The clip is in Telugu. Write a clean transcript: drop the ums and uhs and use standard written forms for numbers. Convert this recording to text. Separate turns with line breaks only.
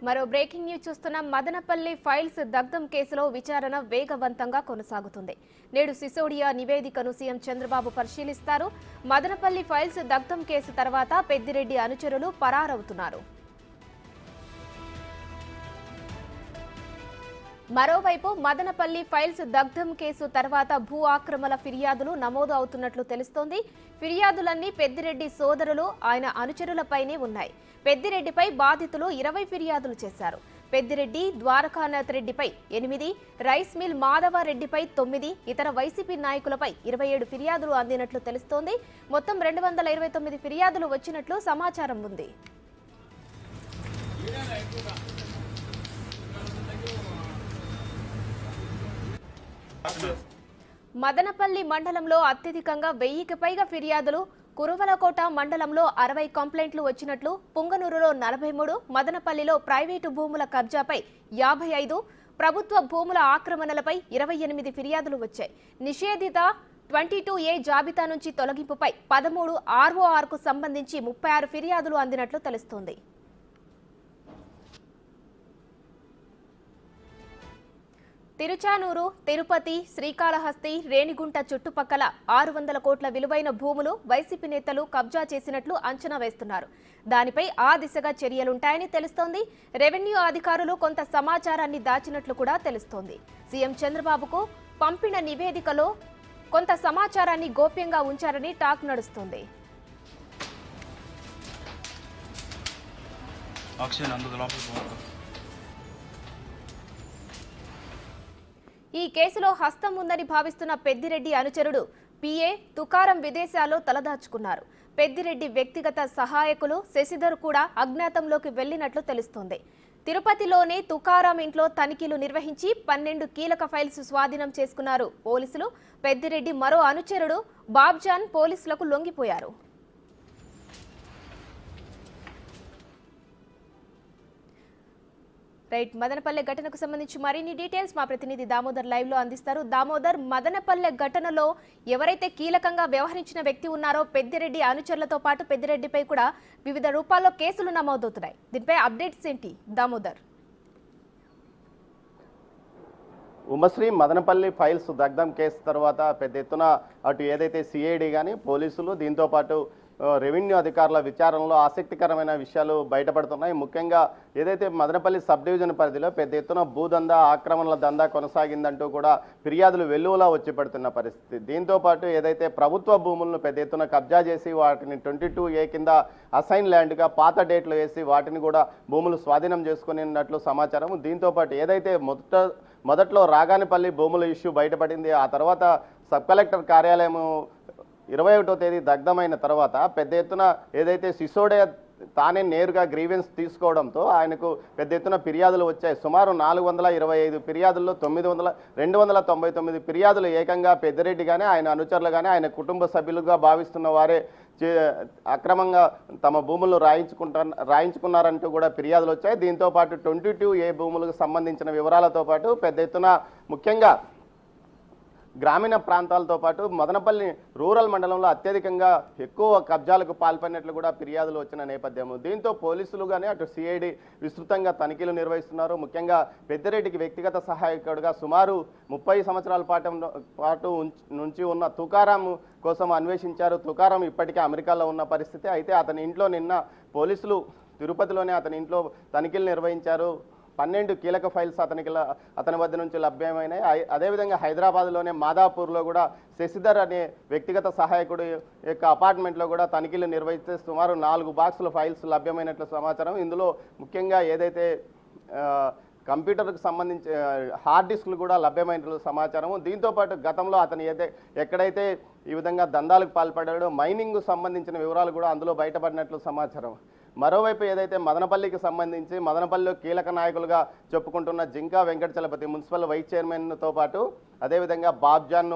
మరో బ్రేకింగ్ న్యూస్ చూస్తున్నాం. మదనపల్లి ఫైల్స్ దగ్ధం కేసులో విచారణ వేగవంతంగా కొనసాగుతుంది. నేడు సిసోడియా నివేదికను సీఎం చంద్రబాబు పరిశీలిస్తారు. మదనపల్లి ఫైల్స్ దగ్ధం కేసు తర్వాత పెద్దిరెడ్డి అనుచరులు పరారవుతున్నారు. మరోవైపు మదనపల్లి ఫైల్స్ దగ్ధం కేసు తర్వాత భూ ఆక్రమణ ఫిర్యాదులు నమోదు అవుతున్నట్లు తెలుస్తోంది. ఫిర్యాదులన్నీ పెద్దిరెడ్డి సోదరులు ఆయన అనుచరులపైనే ఉన్నాయి. పెద్దిరెడ్డిపై బాధితులు 20 ఫిర్యాదులు చేశారు. పెద్దిరెడ్డి ద్వారకానాథ్ రెడ్డిపై 8, రైస్ మిల్ మాధవరెడ్డిపై 9, ఇతర వైసీపీ నాయకులపై 27 ఫిర్యాదులు అందినట్లు తెలుస్తోంది. మొత్తం 229 ఫిర్యాదులు వచ్చినట్లు సమాచారం ఉంది. మదనపల్లి మండలంలో అత్యధికంగా 1000కి పైగా ఫిర్యాదులు, కురువలకోట మండలంలో 60 కంప్లైంట్లు వచ్చినట్లు, పుంగనూరులో 43, మదనపల్లిలో ప్రైవేటు భూముల కబ్జాపై 55, ప్రభుత్వ భూముల ఆక్రమణలపై 28 ఫిర్యాదులు వచ్చాయి. నిషేధిత 22A జాబితా నుంచి తొలగింపుపై 13, RORకు సంబంధించి 36 ఫిర్యాదులు అందినట్లు తెలుస్తోంది. తిరుచానూరు, తిరుపతి, శ్రీకాళహస్తి, రేణిగుంట చుట్టుపక్కల 600 కోట్ల విలువైన భూములు వైసీపీ నేతలు కబ్జా చేసినట్లు అంచనా వేస్తున్నారు. దానిపై ఆ దిశగా చర్యలుంటాయని తెలుస్తోంది. రెవెన్యూ అధికారులు కొంత సమాచారాన్ని దాచినట్లు కూడా తెలుస్తోంది. సీఎం చంద్రబాబుకు పంపిన నివేదికలో కొంత సమాచారాన్ని గోప్యంగా ఉంచారని టాక్ నడుస్తోంది. ఈ కేసులో హస్తం ఉందని భావిస్తున్న పెద్దిరెడ్డి అనుచరుడు పిఏ తుకారం విదేశాల్లో తలదాచుకున్నారు. పెద్దిరెడ్డి వ్యక్తిగత సహాయకులు శశిధర్ కూడా అజ్ఞాతంలోకి వెళ్లినట్లు తెలుస్తోంది. తిరుపతిలోనే తుకారం ఇంట్లో తనిఖీలు నిర్వహించి 12 కీలక ఫైల్స్ స్వాధీనం చేసుకున్నారు పోలీసులు. పెద్దిరెడ్డి మరో అనుచరుడు బాబ్జాన్ పోలీసులకు లొంగిపోయారు. రైట్, మదనపల్లె ఘటనకు సంబంధించి మరిన్ని డీటెయిల్స్ మా ప్రతినిధి దామోదర్ లైవ్ లో అందిస్తారు. దామోదర్, మదనపల్లె ఘటనలో ఎవరైతే కీలకంగా వ్యవహరించిన వ్యక్తి ఉన్నారో పెద్దిరెడ్డి అనుచరులతో పాటు పెద్దిరెడ్డిపై కూడా వివిధ రూపాల్లో కేసులు నమోదవుతున్నాయి. దీనిపై అప్డేట్స్ ఏంటి దామోదర్?
ఉమశ్రీ మదనపల్లి ఫైల్స్ దగ్ధం కేసు తర్వాత పెద్ద ఎత్తున అటు ఏదైతే సిఐడి కానీ పోలీసులు దీంతోపాటు రెవెన్యూ అధికారుల విచారణలో ఆసక్తికరమైన విషయాలు బయటపడుతున్నాయి. ముఖ్యంగా ఏదైతే మదనపల్లి సబ్ డివిజన్ పరిధిలో పెద్ద ఎత్తున భూదందా, ఆక్రమణల దందా కొనసాగిందంటూ కూడా ఫిర్యాదులు వెల్లువలా వచ్చి పడుతున్న పరిస్థితి. దీంతోపాటు ఏదైతే ప్రభుత్వ భూములను పెద్ద ఎత్తున కబ్జా చేసి వాటిని 22A కింద అసైన్ ల్యాండ్గా పాత డేట్లు వేసి వాటిని కూడా భూములు స్వాధీనం చేసుకున్నట్లు సమాచారం. దీంతోపాటు ఏదైతే మొదట్లో రాగానిపల్లి భూముల ఇష్యూ బయటపడింది, ఆ తర్వాత సబ్ కలెక్టర్ కార్యాలయం 21వ తేదీ దగ్ధమైన తర్వాత పెద్ద ఎత్తున ఏదైతే సిసోడియా తానే నేరుగా గ్రీవెన్స్ తీసుకోవడంతో ఆయనకు పెద్ద ఎత్తున ఫిర్యాదులు వచ్చాయి. సుమారు 425 ఫిర్యాదుల్లో 299 ఫిర్యాదులు ఏకంగా పెద్దిరెడ్డి కానీ ఆయన అనుచరులు కానీ ఆయన కుటుంబ సభ్యులుగా భావిస్తున్న వారే అక్రమంగా తమ భూములు రాయించుకున్నారంటూ కూడా ఫిర్యాదులు వచ్చాయి. దీంతోపాటు 22A భూములకు సంబంధించిన వివరాలతో పాటు పెద్ద ఎత్తున ముఖ్యంగా గ్రామీణ ప్రాంతాలతో పాటు మదనపల్లి రూరల్ మండలంలో అత్యధికంగా ఎక్కువ కబ్జాలకు పాల్పడినట్లు కూడా ఫిర్యాదులు వచ్చిన నేపథ్యము. దీంతో పోలీసులు కానీ అటు సిఐడి విస్తృతంగా తనిఖీలు నిర్వహిస్తున్నారు. ముఖ్యంగా పెద్దిరెడ్డికి వ్యక్తిగత సహాయకుడిగా సుమారు 30 సంవత్సరాల పాటు నుంచి ఉన్న తుకారం కోసం అన్వేషించారు. తుకారం ఇప్పటికే అమెరికాలో ఉన్న పరిస్థితి. అయితే అతని ఇంట్లో నిన్న పోలీసులు తిరుపతిలోనే అతని ఇంట్లో తనిఖీలు నిర్వహించారు. 12 కీలక ఫైల్స్ అతని వద్ద నుంచి లభ్యమైనాయి. అదేవిధంగా హైదరాబాద్లోనే మాదాపూర్లో కూడా శశిధర్ అనే వ్యక్తిగత సహాయకుడు యొక్క అపార్ట్మెంట్లో కూడా తనిఖీలు నిర్వహిస్తే సుమారు 4 బాక్సుల ఫైల్స్ లభ్యమైనట్లు సమాచారం. ఇందులో ముఖ్యంగా ఏదైతే కంప్యూటర్కు సంబంధించి హార్డ్ డిస్క్లు కూడా లభ్యమైనట్లు సమాచారం. దీంతోపాటు గతంలో అతను ఎక్కడైతే ఈ విధంగా దందాలకు పాల్పడాడో మైనింగ్కు సంబంధించిన వివరాలు కూడా అందులో బయటపడినట్లు సమాచారం. మరోవైపు ఏదైతే మదనపల్లికి సంబంధించి మదనపల్లిలో కీలక నాయకులుగా చెప్పుకుంటున్న జింకా వెంకటచలపతి మున్సిపల్ వైస్ చైర్మన్తో పాటు అదేవిధంగా బాబ్జాన్ను